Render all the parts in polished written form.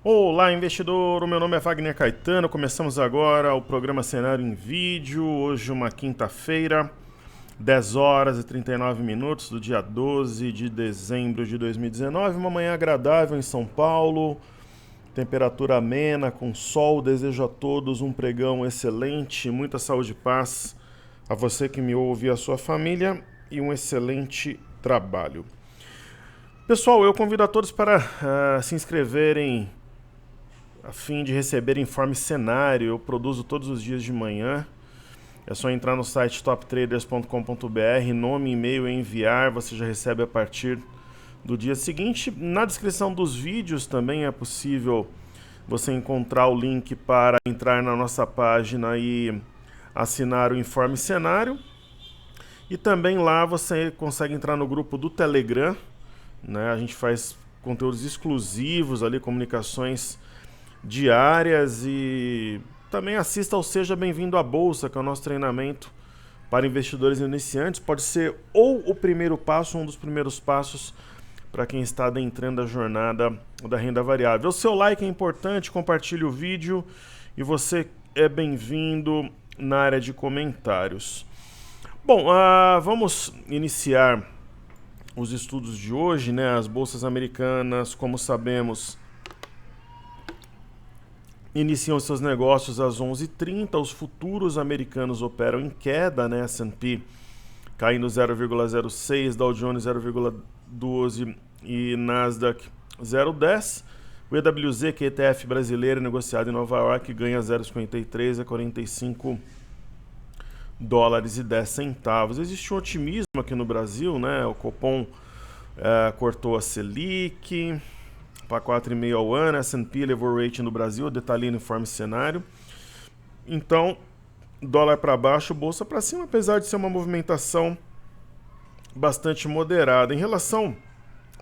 Olá, investidor! O meu nome é Wagner Caetano. Começamos agora o programa Cenário em Vídeo. Hoje, uma quinta-feira, 10 horas e 39 minutos do dia 12 de dezembro de 2019. Uma manhã agradável em São Paulo, temperatura amena, com sol. Desejo a todos um pregão excelente, muita saúde e paz a você que me ouve e a sua família e um excelente trabalho. Pessoal, eu convido a todos para se inscreverem a fim de receber informe cenário. Eu produzo todos os dias de manhã. É só entrar no site toptraders.com.br, nome, e-mail e enviar. Você já recebe a partir do dia seguinte. Na descrição dos vídeos também é possível você encontrar o link para entrar na nossa página e assinar o informe cenário. E também lá você consegue entrar no grupo do Telegram, né? A gente faz conteúdos exclusivos ali, comunicações diárias, e também assista ao Seja Bem-vindo à Bolsa, que é o nosso treinamento para investidores iniciantes. Pode ser ou o primeiro passo, um dos primeiros passos para quem está adentrando a jornada da renda variável. O seu like é importante, compartilhe o vídeo e você é bem-vindo na área de comentários. Bom, vamos iniciar os estudos de hoje, né? As bolsas americanas, como sabemos, iniciam seus negócios às 11h30. Os futuros americanos operam em queda, né? S&P caindo 0,06, Dow Jones 0,12 e Nasdaq 0,10. O EWZ, que é ETF brasileiro negociado em Nova York, ganha 0,53 a 45 dólares e 10 centavos. Existe um otimismo aqui no Brasil, né? O Copom cortou a Selic para 4,5 ao ano. A S&P elevou o rating no Brasil, detalhei no informe cenário. Então, dólar para baixo, bolsa para cima, apesar de ser uma movimentação bastante moderada. Em relação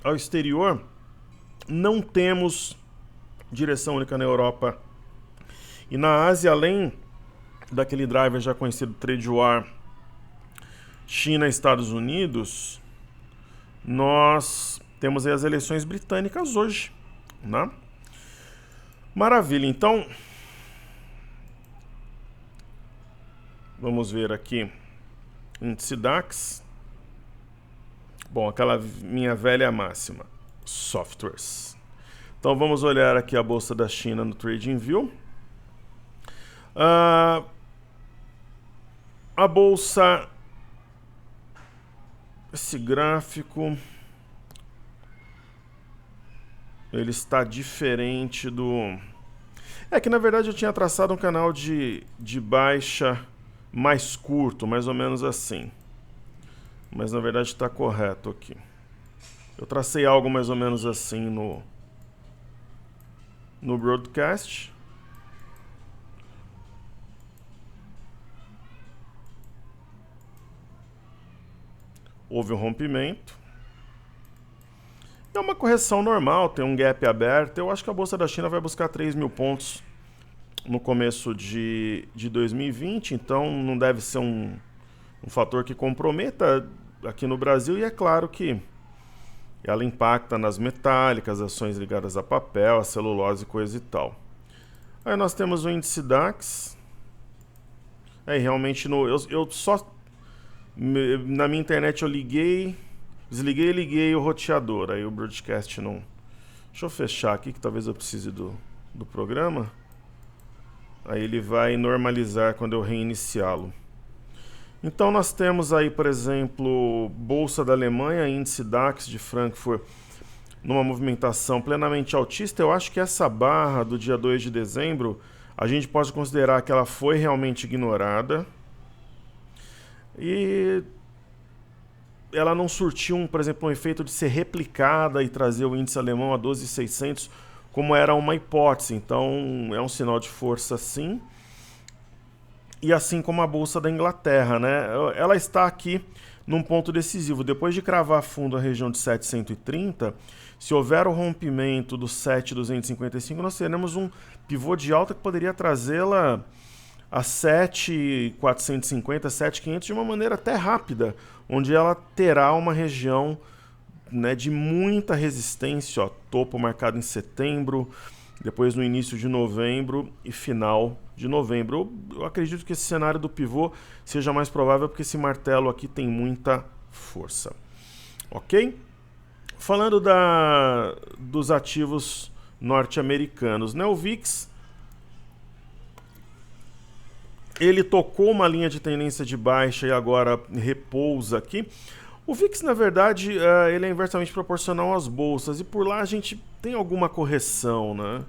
ao exterior, não temos direção única na Europa e na Ásia, além daquele driver já conhecido, Trade War, China e Estados Unidos. Nós temos aí as eleições britânicas hoje, né? Maravilha, então vamos ver aqui índice DAX. Bom, aquela minha velha máxima, softwares. Então vamos olhar aqui a bolsa da China no TradingView. A bolsa, esse gráfico, ele está diferente do... É que na verdade eu tinha traçado um canal de baixa mais curto, mais ou menos assim. Mas na verdade está correto aqui. Eu tracei algo mais ou menos assim no broadcast. Houve um rompimento. É uma correção normal, tem um gap aberto. Eu acho que a Bolsa da China vai buscar 3.000 pontos no começo de 2020, então não deve ser um fator que comprometa aqui no Brasil. E é claro que ela impacta nas metálicas, ações ligadas a papel, a celulose e coisa e tal. Aí nós temos o índice DAX. Realmente eu só... Na minha internet eu desliguei e liguei o roteador. Aí o broadcast não... Deixa eu fechar aqui que talvez eu precise do programa. Aí ele vai normalizar quando eu reiniciá-lo. Então nós temos aí, por exemplo, Bolsa da Alemanha, índice DAX de Frankfurt, numa movimentação plenamente altista. Eu acho que essa barra do dia 2 de dezembro, a gente pode considerar que ela foi realmente ignorada. E ela não surtiu, por exemplo, um efeito de ser replicada e trazer o índice alemão a 12.600, como era uma hipótese. Então é um sinal de força, sim. E assim como a Bolsa da Inglaterra, né? Ela está aqui num ponto decisivo. Depois de cravar fundo a região de 730, se houver o rompimento do 7.255, nós teremos um pivô de alta que poderia trazê-la a 7.450, 7.500 de uma maneira até rápida, onde ela terá uma região, né, de muita resistência, ó, topo marcado em setembro, depois no início de novembro e final de novembro. Eu acredito que esse cenário do pivô seja mais provável porque esse martelo aqui tem muita força. Ok? Falando dos ativos norte-americanos, né? O VIX, ele tocou uma linha de tendência de baixa e agora repousa aqui. O VIX, na verdade, ele é inversamente proporcional às bolsas e por lá a gente tem alguma correção, né?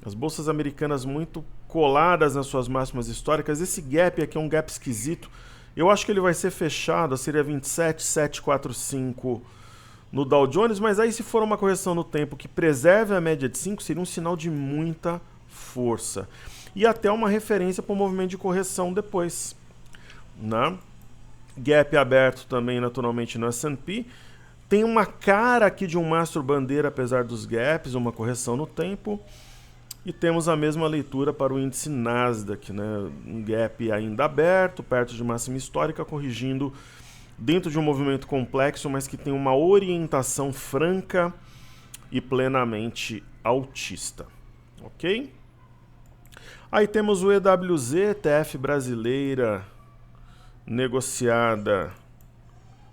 As bolsas americanas muito coladas nas suas máximas históricas. Esse gap aqui é um gap esquisito. Eu acho que ele vai ser fechado, seria 27,745 no Dow Jones, mas aí se for uma correção no tempo que preserve a média de 5, seria um sinal de muita força. E até uma referência para o movimento de correção depois, né? Gap aberto também naturalmente no S&P. Tem uma cara aqui de um mastro bandeira apesar dos gaps, uma correção no tempo. E temos a mesma leitura para o índice Nasdaq, né? Um gap ainda aberto, perto de máxima histórica, corrigindo dentro de um movimento complexo, mas que tem uma orientação franca e plenamente altista. Ok? Aí temos o EWZ, ETF brasileira, negociada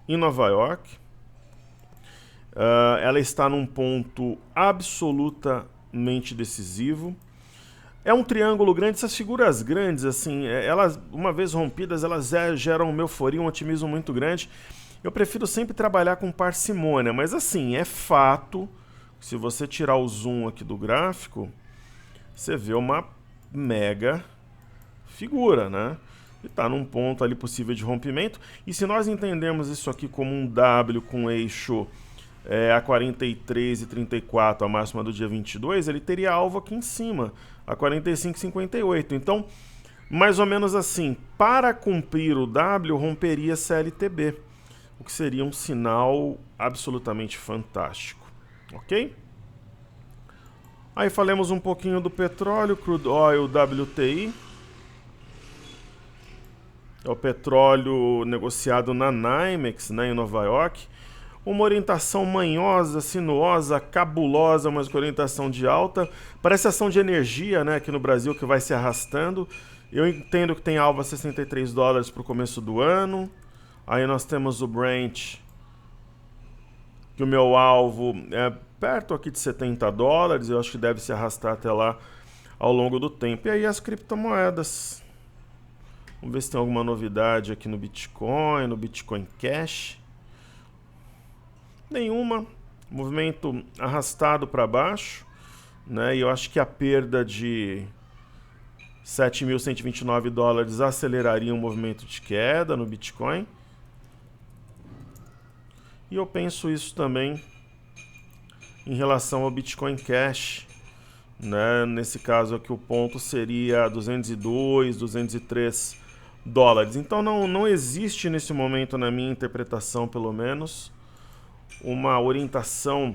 em Nova York. Ela está num ponto absolutamente decisivo. É um triângulo grande, essas figuras grandes, assim, elas, uma vez rompidas, elas geram uma euforia, um otimismo muito grande. Eu prefiro sempre trabalhar com parcimônia, mas assim, é fato, se você tirar o zoom aqui do gráfico, você vê uma mega figura, né? E está num ponto ali possível de rompimento. E se nós entendemos isso aqui como um W com eixo a 43,34, a máxima do dia 22, ele teria alvo aqui em cima, a 45,58. Então, mais ou menos assim, para cumprir o W, romperia CLTB, o que seria um sinal absolutamente fantástico, ok? Aí falemos um pouquinho do petróleo, crude oil WTI. É o petróleo negociado na NYMEX, né, em Nova York. Uma orientação manhosa, sinuosa, cabulosa, mas com orientação de alta. Parece ação de energia, né, aqui no Brasil, que vai se arrastando. Eu entendo que tem alvo a 63 dólares para o começo do ano. Aí nós temos o Brent, que o meu alvo é perto aqui de 70 dólares. Eu acho que deve se arrastar até lá ao longo do tempo. E aí as criptomoedas. Vamos ver se tem alguma novidade aqui no Bitcoin Cash. Nenhuma. Movimento arrastado para baixo, né? E eu acho que a perda de 7.129 dólares aceleraria um movimento de queda no Bitcoin. E eu penso isso também em relação ao Bitcoin Cash, né? Nesse caso aqui o ponto seria 202, 203 dólares. Então não existe nesse momento, na minha interpretação pelo menos, uma orientação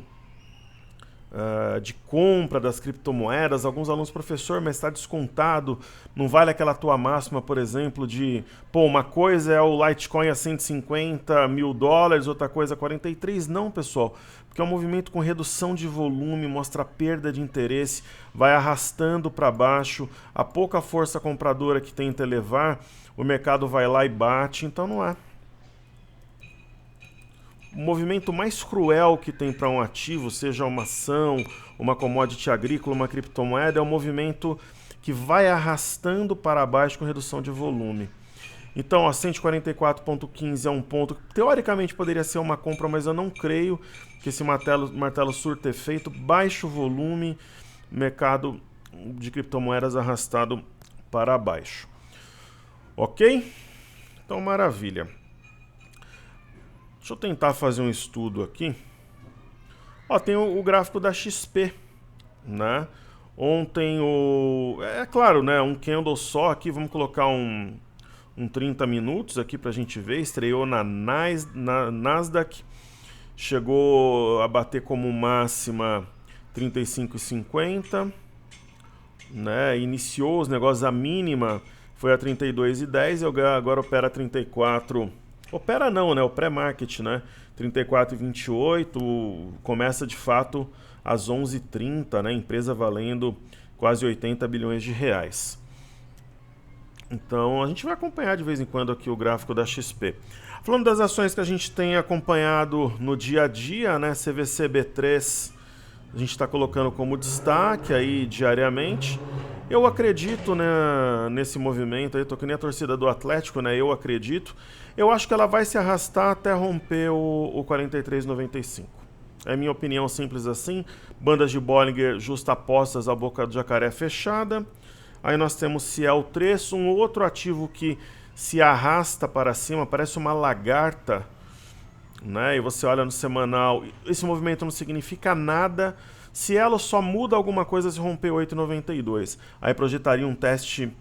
de compra das criptomoedas. Alguns alunos, professor, mas está descontado, não vale aquela tua máxima, por exemplo, de, pô, uma coisa é o Litecoin a 150 mil dólares, outra coisa a 43. Não, pessoal, porque é um movimento com redução de volume, mostra perda de interesse, vai arrastando para baixo, a pouca força compradora que tenta elevar, o mercado vai lá e bate, então não é. O movimento mais cruel que tem para um ativo, seja uma ação, uma commodity agrícola, uma criptomoeda, é o movimento que vai arrastando para baixo com redução de volume. Então, 144,15 é um ponto que teoricamente poderia ser uma compra, mas eu não creio que esse martelo surta efeito. Baixo volume, mercado de criptomoedas arrastado para baixo. Ok? Então, maravilha. Deixa eu tentar fazer um estudo aqui. Ó, tem o gráfico da XP, né? Ontem é claro, né? Um candle só aqui, vamos colocar um 30 minutos aqui pra gente ver. Estreou na Nasdaq, chegou a bater como máxima 35,50, né? Iniciou os negócios, a mínima foi a 32,10 e agora opera 34. Opera não, né? O pré-market, né? 34,28 começa de fato às 11h30, né? Empresa valendo quase 80 bilhões de reais. Então a gente vai acompanhar de vez em quando aqui o gráfico da XP. Falando das ações que a gente tem acompanhado no dia a dia, né? CVC B3 a gente está colocando como destaque aí diariamente. Eu acredito, né, nesse movimento aí, tô que nem a torcida do Atlético, né? Eu acredito. Eu acho que ela vai se arrastar até romper o 43,95. É minha opinião simples assim. Bandas de Bollinger justapostas à boca do jacaré fechada. Aí nós temos Ciel 3, um outro ativo que se arrasta para cima, parece uma lagarta, né? E você olha no semanal, esse movimento não significa nada. Cielo só muda alguma coisa se romper 8,92. Aí projetaria um teste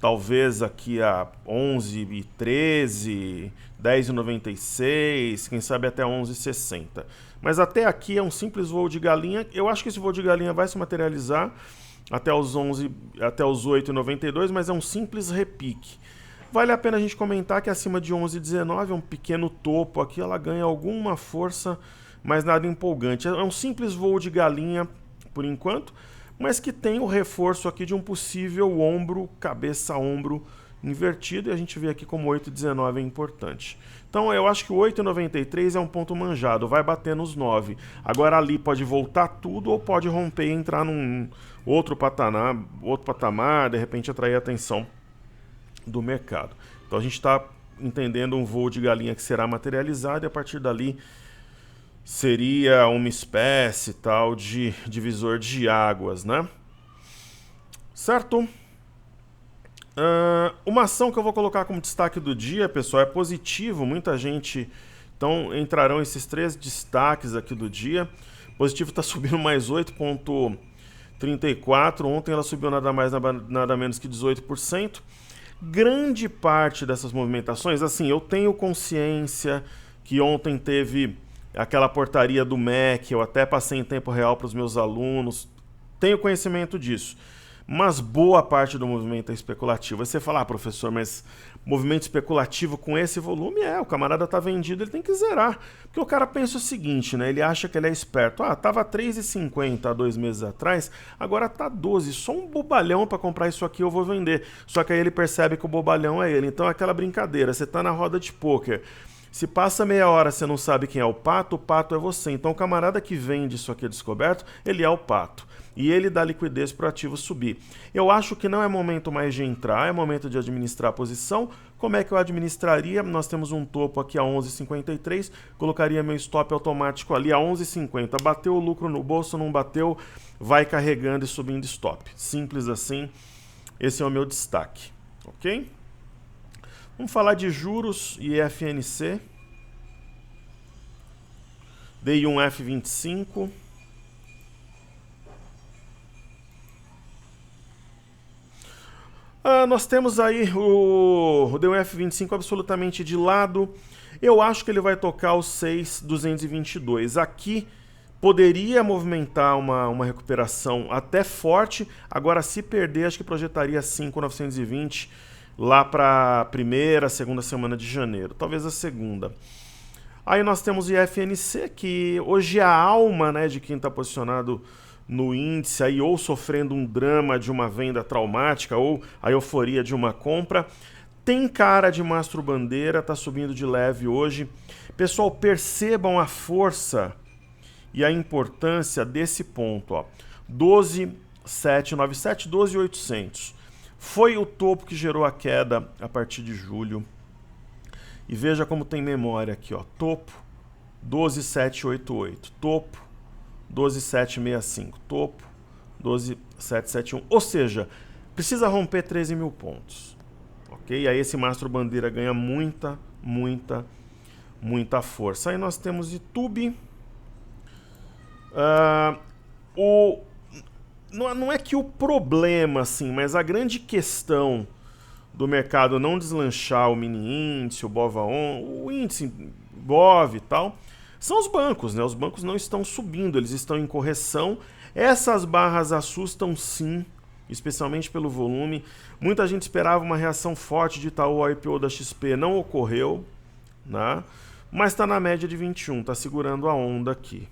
talvez aqui a 11,13, 10,96, quem sabe até 11,60. Mas até aqui é um simples voo de galinha. Eu acho que esse voo de galinha vai se materializar até os 8,92, mas é um simples repique. Vale a pena a gente comentar que acima de 11,19 é um pequeno topo aqui, ela ganha alguma força, mas nada empolgante. É um simples voo de galinha por enquanto, mas que tem o reforço aqui de um possível ombro, cabeça-ombro invertido, e a gente vê aqui como 8,19 é importante. Então eu acho que o 8,93 é um ponto manjado, vai bater nos 9. Agora ali pode voltar tudo ou pode romper e entrar num outro patamar, de repente atrair a atenção do mercado. Então a gente está entendendo um voo de galinha que será materializado e a partir dali seria uma espécie tal de divisor de águas, né? Certo? Uma ação que eu vou colocar como destaque do dia, pessoal, é positivo. Muita gente, então entrarão esses 3 destaques aqui do dia. Positivo está subindo mais 8,34. Ontem ela subiu nada mais nada menos que 18%. Grande parte dessas movimentações, assim, eu tenho consciência que ontem teve aquela portaria do MEC, eu até passei em tempo real para os meus alunos, tenho conhecimento disso. Mas boa parte do movimento é especulativo. Aí você fala, professor, mas movimento especulativo com esse volume o camarada tá vendido, ele tem que zerar. Porque o cara pensa o seguinte, né? Ele acha que ele é esperto. Tava 3,50 há 2 meses atrás, agora tá 12. Só um bobalhão para comprar isso aqui eu vou vender. Só que aí ele percebe que o bobalhão é ele. Então é aquela brincadeira, você tá na roda de pôquer. Se passa meia hora você não sabe quem é o pato é você. Então o camarada que vende isso aqui descoberto, ele é o pato. E ele dá liquidez para o ativo subir. Eu acho que não é momento mais de entrar, é momento de administrar a posição. Como é que eu administraria? Nós temos um topo aqui a 11,53, colocaria meu stop automático ali a 11,50. Bateu o lucro no bolso, não bateu, vai carregando e subindo stop. Simples assim, esse é o meu destaque, ok? Vamos falar de juros e FNC. DI1 F25. Nós temos aí o DUF25 absolutamente de lado. Eu acho que ele vai tocar os 6,222. Aqui poderia movimentar uma recuperação até forte. Agora, se perder, acho que projetaria 5,920 lá para a primeira, segunda semana de janeiro. Talvez a segunda. Aí nós temos o IFNC, que hoje é a alma, né, de quem está posicionado no índice, aí, ou sofrendo um drama de uma venda traumática, ou a euforia de uma compra. Tem cara de mastro bandeira, está subindo de leve hoje. Pessoal, percebam a força e a importância desse ponto, ó. 12,797, 12,800. Foi o topo que gerou a queda a partir de julho. E veja como tem memória aqui, ó. Topo, 12,788. Topo, 12,765. Topo, 12,771. Ou seja, precisa romper 13 mil pontos. Ok? Aí esse mastro bandeira ganha muita força. Aí nós temos YouTube. Não é que o problema, assim, mas a grande questão do mercado não deslanchar o mini índice, o BOVA11, o índice BOV e tal, são os bancos, né? Os bancos não estão subindo, eles estão em correção. Essas barras assustam sim, especialmente pelo volume. Muita gente esperava uma reação forte de Itaú ao IPO da XP, não ocorreu, né? Mas está na média de 21, está segurando a onda aqui.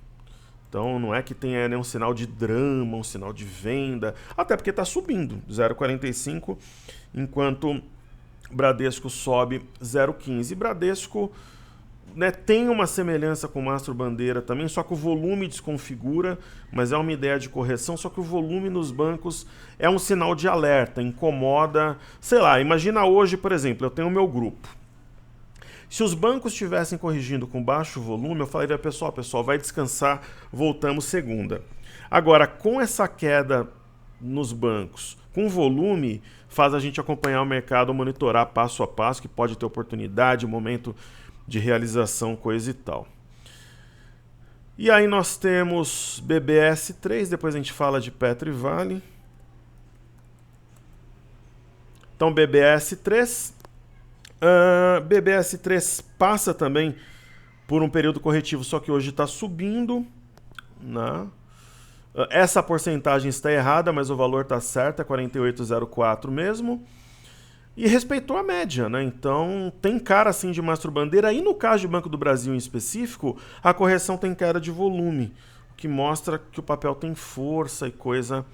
Então não é que tenha nenhum sinal de drama, um sinal de venda, até porque está subindo 0,45, enquanto Bradesco sobe 0,15. Bradesco, né, tem uma semelhança com o Mastro Bandeira também, só que o volume desconfigura, mas é uma ideia de correção, só que o volume nos bancos é um sinal de alerta, incomoda, sei lá, imagina hoje, por exemplo, eu tenho o meu grupo. Se os bancos estivessem corrigindo com baixo volume, eu falaria, pessoal, vai descansar, voltamos segunda. Agora, com essa queda nos bancos, com volume, faz a gente acompanhar o mercado, monitorar passo a passo, que pode ter oportunidade, momento de realização, coisa e tal. E aí nós temos BBS3, depois a gente fala de Petro e Vale. Então BBS3, BBS3 passa também por um período corretivo, só que hoje está subindo, né? Essa porcentagem está errada, mas o valor está certo, é 48,04 mesmo. E respeitou a média, né? Então tem cara assim de Mastro Bandeira. E no caso de Banco do Brasil em específico, a correção tem cara de volume, o que mostra que o papel tem força e coisa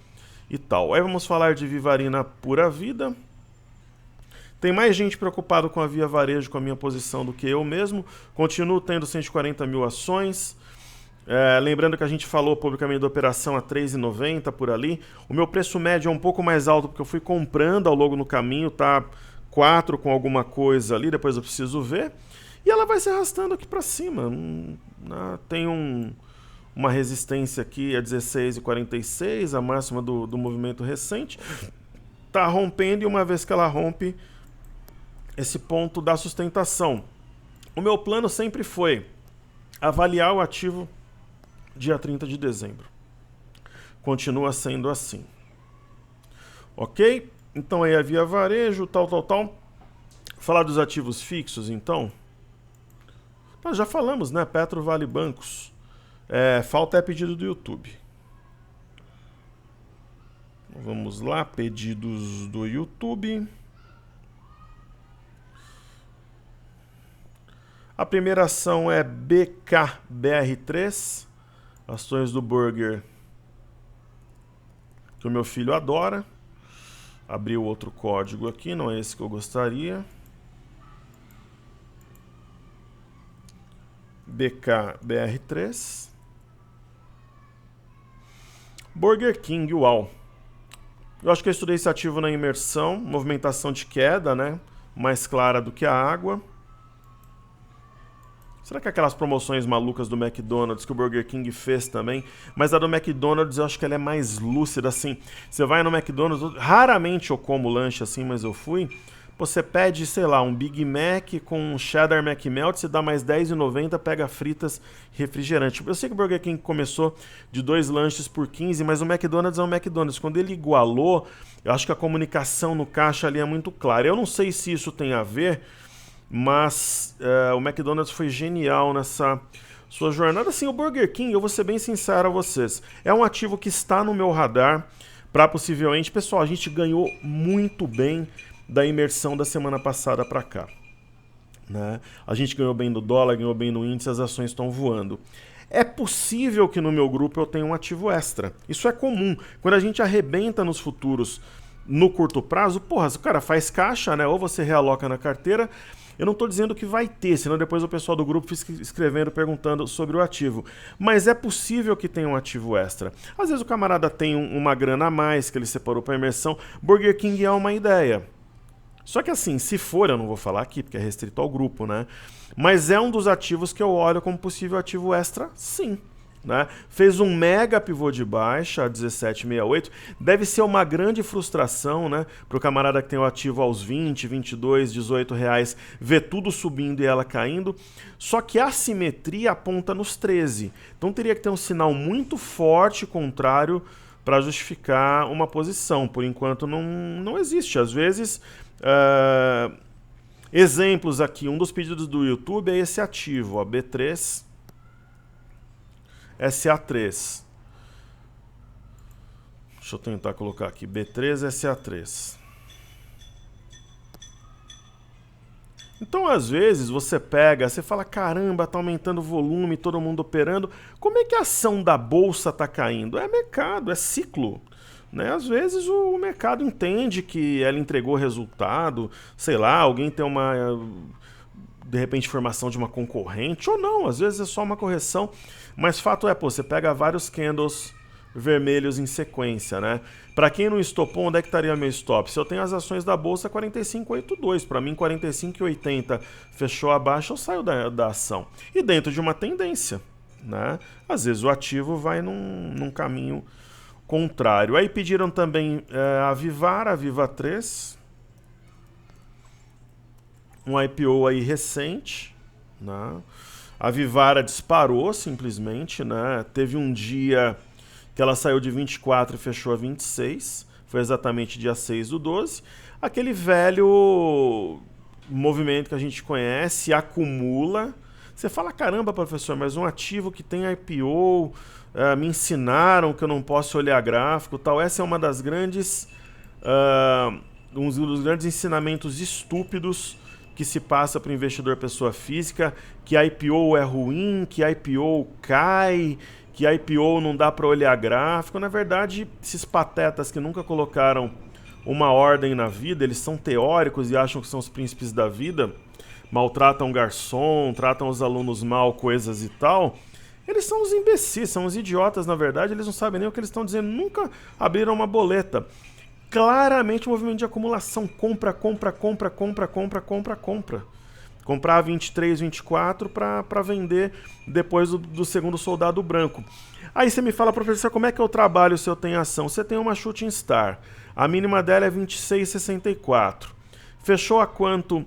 e tal. Aí vamos falar de Vivarina Pura Vida. Tem mais gente preocupada com a Via Varejo, com a minha posição, do que eu mesmo. Continuo tendo 140 mil ações. Lembrando que a gente falou publicamente da operação a R$ 3,90 por ali. O meu preço médio é um pouco mais alto porque eu fui comprando ao longo no caminho, tá 4 com alguma coisa ali, depois eu preciso ver. E ela vai se arrastando aqui para cima. Tem uma resistência aqui a 16,46, a máxima do movimento recente. Tá rompendo e uma vez que ela rompe, esse ponto da sustentação. O meu plano sempre foi avaliar o ativo dia 30 de dezembro. Continua sendo assim. Ok? Então aí a Via Varejo, tal. Falar dos ativos fixos, então. Nós já falamos, né? Petro, Vale, Bancos. Falta pedido do YouTube. Vamos lá, pedidos do YouTube. A primeira ação é BKBR3. Ações do burger que o meu filho adora. Abri o outro código aqui, não é esse que eu gostaria. BKBR3. Burger King, uau. Eu acho que eu estudei esse ativo na imersão. Movimentação de queda, né? Mais clara do que a água. Será que aquelas promoções malucas do McDonald's que o Burger King fez também? Mas a do McDonald's eu acho que ela é mais lúcida, assim. Você vai no McDonald's, raramente eu como lanche assim, mas eu fui. Você pede, sei lá, um Big Mac com um Cheddar McMelt, você dá mais R$10,90, pega fritas e refrigerante. Eu sei que o Burger King começou de 2 lanches por 15, mas o McDonald's é um McDonald's. Quando ele igualou, eu acho que a comunicação no caixa ali é muito clara. Eu não sei se isso tem a ver, mas o McDonald's foi genial nessa sua jornada. Assim, o Burger King, eu vou ser bem sincero a vocês, é um ativo que está no meu radar para possivelmente... Pessoal, a gente ganhou muito bem da imersão da semana passada para cá, né? A gente ganhou bem do dólar, ganhou bem no índice, as ações estão voando. É possível que no meu grupo eu tenha um ativo extra. Isso é comum. Quando a gente arrebenta nos futuros no curto prazo, porra, se o cara faz caixa, né? Ou você realoca na carteira. Eu não estou dizendo que vai ter, senão depois o pessoal do grupo fica escrevendo, perguntando sobre o ativo. Mas é possível que tenha um ativo extra. Às vezes o camarada tem uma grana a mais que ele separou para imersão. Burger King é uma ideia. Só que assim, se for, eu não vou falar aqui, porque é restrito ao grupo, né? Mas é um dos ativos que eu olho como possível ativo extra, sim. Né? Fez um mega pivô de baixa a 17,68. Deve ser uma grande frustração, né, para o camarada que tem o ativo aos 20, 22, 18 reais, ver tudo subindo e ela caindo. Só que a simetria aponta nos 13. Então teria que ter um sinal muito forte contrário para justificar uma posição. Por enquanto não existe. Às vezes... exemplos aqui, um dos pedidos do YouTube é esse ativo, ó, B3 SA3. Deixa eu tentar colocar aqui, B3 SA3. Então, às vezes, você pega, você fala, caramba, tá aumentando o volume, todo mundo operando. Como é que a ação da bolsa tá caindo? É mercado, é ciclo. Né? Às vezes o mercado entende que ela entregou resultado, sei lá, alguém tem uma, de repente, informação de uma concorrente, ou não, às vezes é só uma correção. Mas fato é, pô, você pega vários candles vermelhos em sequência, né? Para quem não estopou, onde é que estaria meu stop? Se eu tenho as ações da bolsa 45,82, para mim 45,80 fechou abaixo, eu saio da ação. E dentro de uma tendência, né? Às vezes o ativo vai num caminho contrário. Aí pediram também a Viva 3, um IPO aí recente, né? A Vivara disparou simplesmente, né? Teve um dia que ela saiu de 24 e fechou a 26, foi exatamente dia 6/12. Aquele velho movimento que a gente conhece, acumula. Você fala, caramba, professor, mas um ativo que tem IPO, me ensinaram que eu não posso olhar gráfico, tal. Essa é uma das grandes, um dos grandes ensinamentos estúpidos que se passa para o investidor pessoa física, que IPO é ruim, que IPO cai, que IPO não dá para olhar gráfico. Na verdade, esses patetas que nunca colocaram uma ordem na vida, eles são teóricos e acham que são os príncipes da vida, maltratam garçom, tratam os alunos mal, coisas e tal. Eles são os imbecis, são os idiotas, na verdade, eles não sabem nem o que eles estão dizendo, nunca abriram uma boleta. Claramente um movimento de acumulação, compra. Comprar 23, 24 para vender depois do segundo soldado branco. Aí você me fala, professor, como é que eu trabalho se eu tenho ação? Você tem uma Shooting Star, a mínima dela é 26,64. Fechou a quanto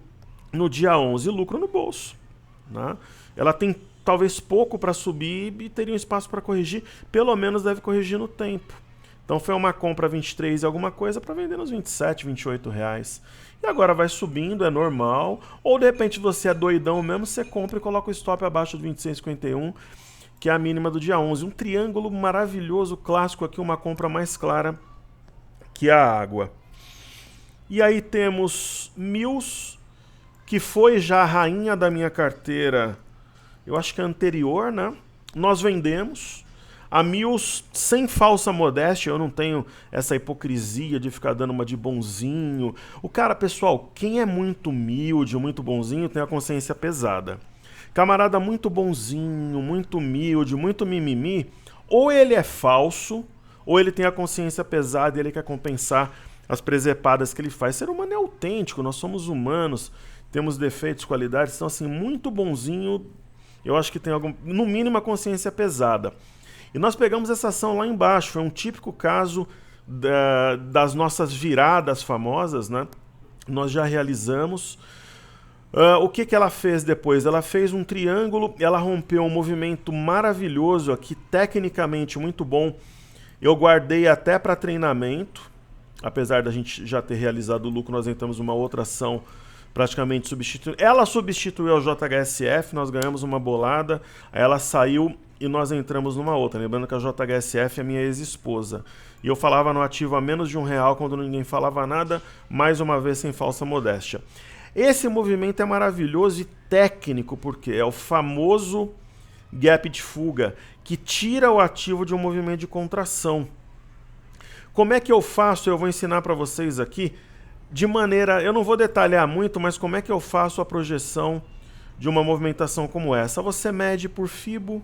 no dia 11? Lucro no bolso. Né? Ela tem talvez pouco para subir e teria um espaço para corrigir, pelo menos deve corrigir no tempo. Então foi uma compra 23 e alguma coisa para vender nos 27, 28 reais. E agora vai subindo, é normal. Ou de repente você é doidão mesmo, você compra e coloca o stop abaixo do 26,51, que é a mínima do dia 11. Um triângulo maravilhoso, clássico aqui, uma compra mais clara que a água. E aí temos Mills, que foi já a rainha da minha carteira, eu acho que a anterior, né? Nós vendemos. A Mills, sem falsa modéstia, eu não tenho essa hipocrisia de ficar dando uma de bonzinho. O cara, pessoal, quem é muito humilde, muito bonzinho, tem a consciência pesada. Camarada muito bonzinho, muito humilde, muito mimimi, ou ele é falso, ou ele tem a consciência pesada e ele quer compensar as presepadas que ele faz. Ser humano é autêntico, nós somos humanos, temos defeitos, qualidades, então assim, muito bonzinho, eu acho que tem algum, no mínimo a consciência pesada. E nós pegamos essa ação lá embaixo, foi um típico caso das nossas viradas famosas, né? Nós já realizamos. O que ela fez depois? Ela fez um triângulo, ela rompeu um movimento maravilhoso aqui, tecnicamente muito bom. Eu guardei até para treinamento, apesar da gente já ter realizado o lucro, nós entramos numa outra ação praticamente substituindo. Ela substituiu o JHSF, nós ganhamos uma bolada, aí ela saiu e nós entramos numa outra. Lembrando que a JHSF é minha ex-esposa. E eu falava no ativo a menos de R$1 quando ninguém falava nada, mais uma vez sem falsa modéstia. Esse movimento é maravilhoso e técnico, porque é o famoso gap de fuga, que tira o ativo de um movimento de contração. Como é que eu faço? Eu vou ensinar para vocês aqui, de maneira... Eu não vou detalhar muito, mas como é que eu faço a projeção de uma movimentação como essa? Você mede por Fibo,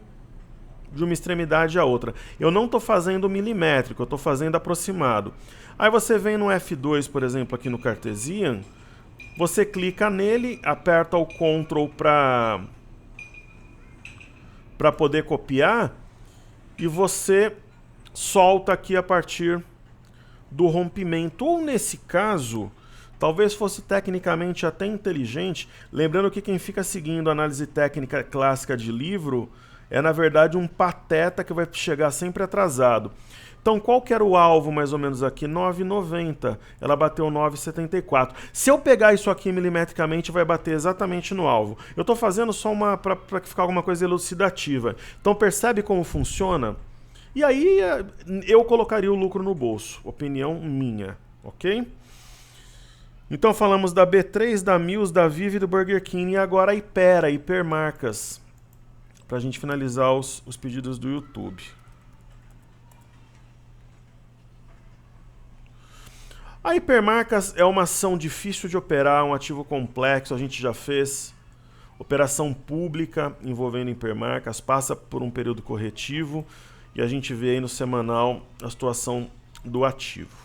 de uma extremidade à outra. Eu não estou fazendo milimétrico, eu estou fazendo aproximado. Aí você vem no F2, por exemplo, aqui no Cartesian, você clica nele, aperta o Ctrl para poder copiar e você solta aqui a partir do rompimento. Ou nesse caso, talvez fosse tecnicamente até inteligente, lembrando que quem fica seguindo a análise técnica clássica de livro é, na verdade, um pateta que vai chegar sempre atrasado. Então, qual que era o alvo, mais ou menos aqui? 9,90. Ela bateu 9,74. Se eu pegar isso aqui milimetricamente, vai bater exatamente no alvo. Eu estou fazendo só uma para ficar alguma coisa elucidativa. Então, percebe como funciona? E aí, eu colocaria o lucro no bolso. Opinião minha, ok? Então falamos da B3, da Mills, da Vive e do Burger King. E agora a Hypera, Hipermarcas. Pra gente finalizar os pedidos do YouTube. A Hipermarcas é uma ação difícil de operar, um ativo complexo, a gente já fez operação pública envolvendo Hipermarcas, passa por um período corretivo e a gente vê aí no semanal a situação do ativo.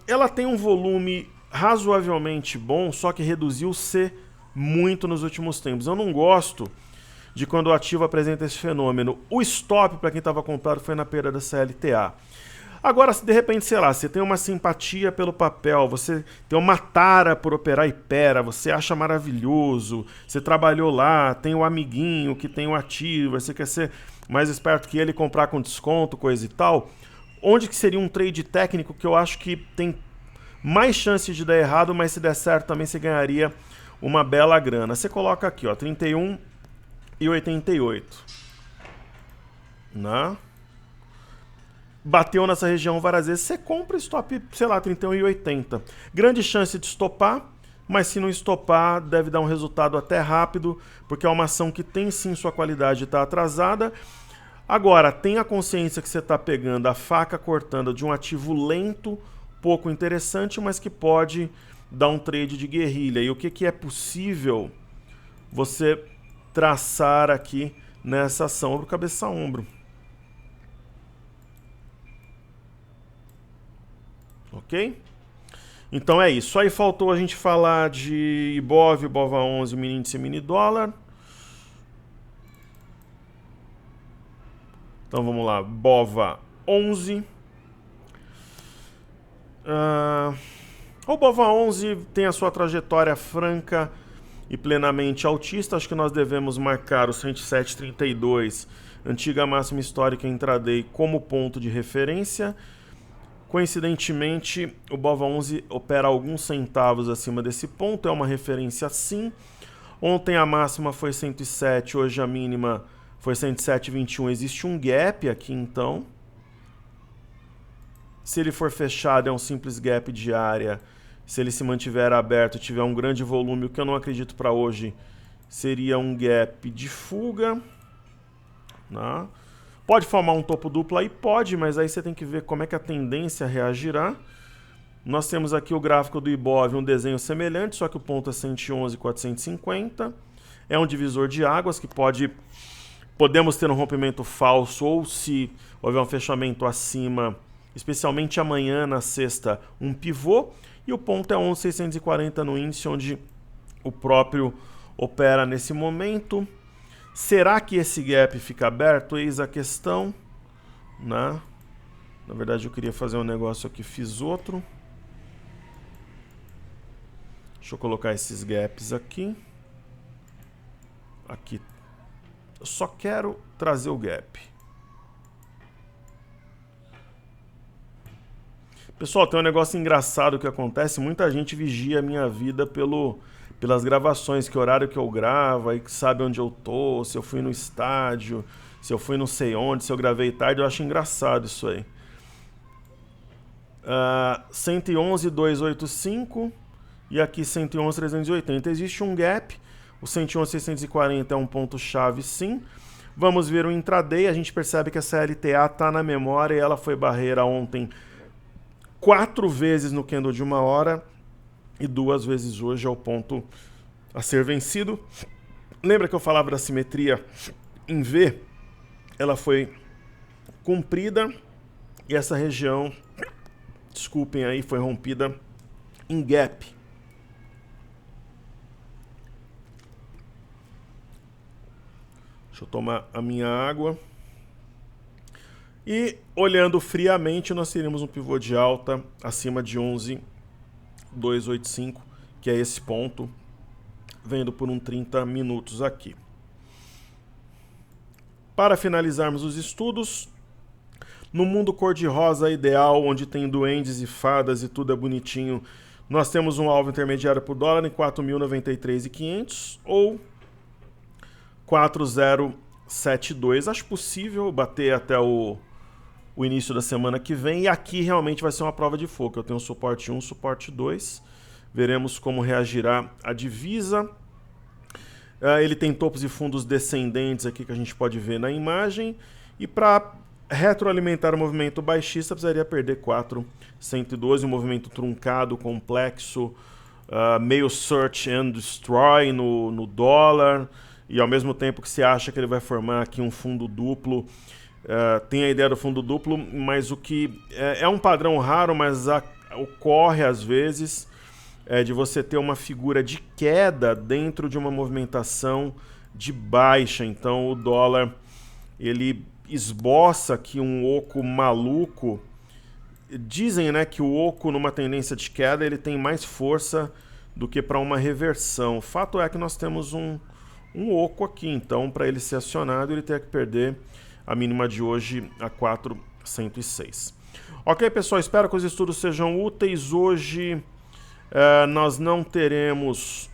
Ela tem um volume razoavelmente bom, só que reduziu-se muito nos últimos tempos. Eu não gosto de quando o ativo apresenta esse fenômeno. O stop para quem estava comprado foi na perda da CLTA. Agora, se de repente, sei lá, você tem uma simpatia pelo papel, você tem uma tara por operar Hypera, você acha maravilhoso, você trabalhou lá, tem o amiguinho que tem o ativo, você quer ser mais esperto que ele, comprar com desconto, coisa e tal, onde que seria um trade técnico que eu acho que tem mais chance de dar errado, mas se der certo também você ganharia uma bela grana. Você coloca aqui, ó, 31,88. Né? Bateu nessa região várias vezes, você compra stop, sei lá, 31,80. Grande chance de estopar, mas se não estopar, deve dar um resultado até rápido, porque é uma ação que tem sim sua qualidade e está atrasada. Agora, tenha consciência que você está pegando a faca cortando de um ativo lento, pouco interessante, mas que pode dar um trade de guerrilha. E o que é possível você traçar aqui nessa ação? Ombro, cabeça, ombro. Ok? Então é isso. Aí faltou a gente falar de Ibov, Ibova 11, mini índice, mini dólar. Então vamos lá, Bova 11. O Bova 11 tem a sua trajetória franca e plenamente altista. Acho que nós devemos marcar o 107,32, antiga máxima histórica intraday, como ponto de referência. Coincidentemente, o Bova 11 opera alguns centavos acima desse ponto, é uma referência sim. Ontem a máxima foi 107, hoje a mínima foi 107,21. Existe um gap aqui então. Se ele for fechado é um simples gap diária. Se ele se mantiver aberto e tiver um grande volume, o que eu não acredito para hoje, seria um gap de fuga. Né? Pode formar um topo duplo aí? Pode, mas aí você tem que ver como é que a tendência reagirá. Nós temos aqui o gráfico do Ibov, um desenho semelhante, só que o ponto é 111,450. É um divisor de águas que podemos ter um rompimento falso ou, se houver um fechamento acima, especialmente amanhã, na sexta, um pivô. E o ponto é 11,640 no índice, onde o próprio opera nesse momento. Será que esse gap fica aberto? Eis a questão. Né? Na verdade, eu queria fazer um negócio aqui, fiz outro. Deixa eu colocar esses gaps aqui. Aqui. Eu só quero trazer o gap. Pessoal, tem um negócio engraçado que acontece. Muita gente vigia a minha vida pelas gravações, que horário que eu gravo, aí sabe onde eu tô, se eu fui no estádio, se eu fui não sei onde, se eu gravei tarde. Eu acho engraçado isso aí. 111,285 e aqui 111,380. Existe um gap, o 111,640 é um ponto-chave sim. Vamos ver o intraday, a gente percebe que essa LTA está na memória e ela foi barreira ontem 4 vezes no candle de 1 hora e 2 vezes hoje é o ponto a ser vencido. Lembra que eu falava da simetria em V? Ela foi cumprida e essa região, desculpem aí, foi rompida em gap. Deixa eu tomar a minha água. E olhando friamente, nós teríamos um pivô de alta acima de 11,285, que é esse ponto, vendo por 30 minutos aqui. Para finalizarmos os estudos, no mundo cor-de-rosa ideal, onde tem duendes e fadas e tudo é bonitinho, nós temos um alvo intermediário por dólar em 4.093,500 ou 4,072. Acho possível bater até o o início da semana que vem, e aqui realmente vai ser uma prova de fogo. Eu tenho suporte 1, suporte 2, veremos como reagirá a divisa. Ele tem topos e fundos descendentes aqui que a gente pode ver na imagem, e para retroalimentar o movimento baixista precisaria perder 4,112, um movimento truncado, complexo, meio search and destroy no dólar, e ao mesmo tempo que se acha que ele vai formar aqui um fundo duplo. Tem a ideia do fundo duplo, mas o que é um padrão raro, mas ocorre às vezes, de você ter uma figura de queda dentro de uma movimentação de baixa. Então o dólar ele esboça aqui um oco maluco. Dizem, né, que o oco numa tendência de queda ele tem mais força do que para uma reversão. O fato é que nós temos um oco aqui, então para ele ser acionado ele tem que perder a mínima de hoje a 406. Ok, pessoal, espero que os estudos sejam úteis. Hoje nós não teremos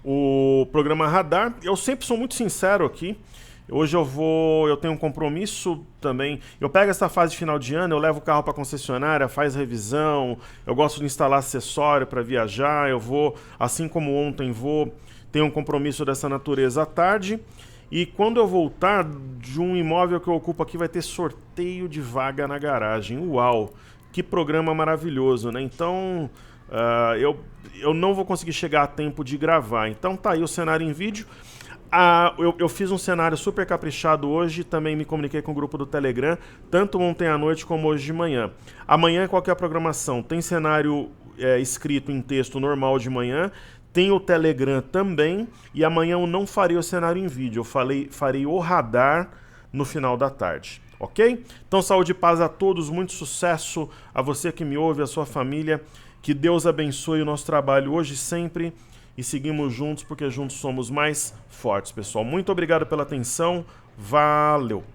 o programa Radar. Eu sempre sou muito sincero aqui. Hoje eu tenho um compromisso também. Eu pego essa fase de final de ano, eu levo o carro para a concessionária, faz revisão, eu gosto de instalar acessório para viajar, eu vou, assim como ontem tenho um compromisso dessa natureza à tarde. E quando eu voltar de um imóvel que eu ocupo aqui, vai ter sorteio de vaga na garagem. Uau! Que programa maravilhoso, né? Então, eu não vou conseguir chegar a tempo de gravar. Então tá aí o cenário em vídeo. Eu fiz um cenário super caprichado hoje, também me comuniquei com o grupo do Telegram, tanto ontem à noite como hoje de manhã. Amanhã, qual que é a programação? Tem cenário escrito em texto normal de manhã, tem o Telegram também, e amanhã eu não farei o cenário em vídeo, eu farei o radar no final da tarde, ok? Então, saúde e paz a todos, muito sucesso a você que me ouve, a sua família, que Deus abençoe o nosso trabalho hoje e sempre, e seguimos juntos porque juntos somos mais fortes, pessoal. Muito obrigado pela atenção, valeu!